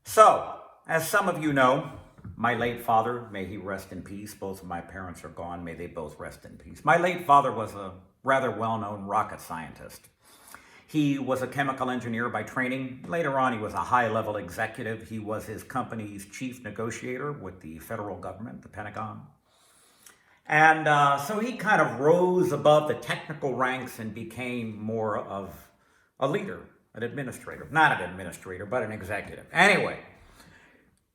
So, as some of you know, my late father, may he rest in peace. Both of my parents are gone. May they both rest in peace. My late father was a rather well-known rocket scientist. He was a chemical engineer by training. Later on, he was a high-level executive. He was his company's chief negotiator with the federal government, the Pentagon. And so he kind of rose above the technical ranks and became more of a leader, an administrator. Not an administrator, but an executive. Anyway,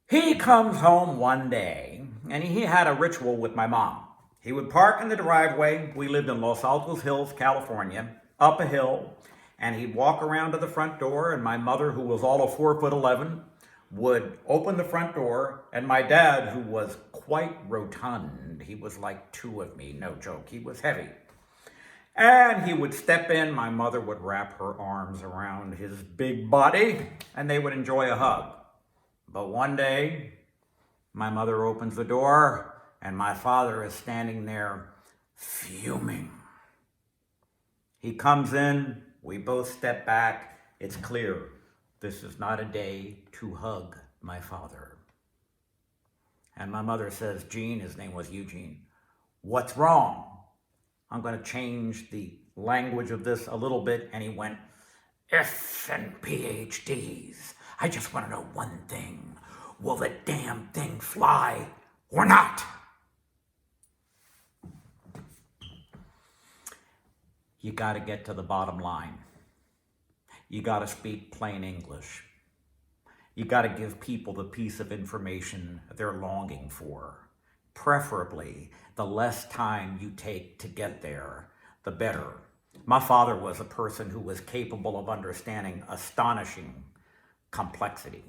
he comes home one day and he had a ritual with my mom. He would park in the driveway. We lived in Los Altos Hills, California, up a hill, and he'd walk around to the front door, and my mother, who was all of 4'11", would open the front door, and my dad, who was quite rotund, he was like two of me, no joke, he was heavy. And he would step in, my mother would wrap her arms around his big body, and they would enjoy a hug. But one day, my mother opens the door, and my father is standing there fuming. He comes in, we both step back. It's clear, this is not a day to hug my father. And my mother says, Gene, his name was Eugene, what's wrong? I'm going to change the language of this a little bit. And he went, F and PhDs. I just want to know one thing. Will the damn thing fly or not? You got to get to the bottom line. You got to speak plain English. You got to give people the piece of information they're longing for. Preferably, the less time you take to get there, the better. My father was a person who was capable of understanding astonishing complexity,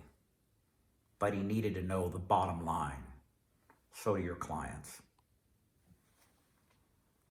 but he needed to know the bottom line. So do your clients.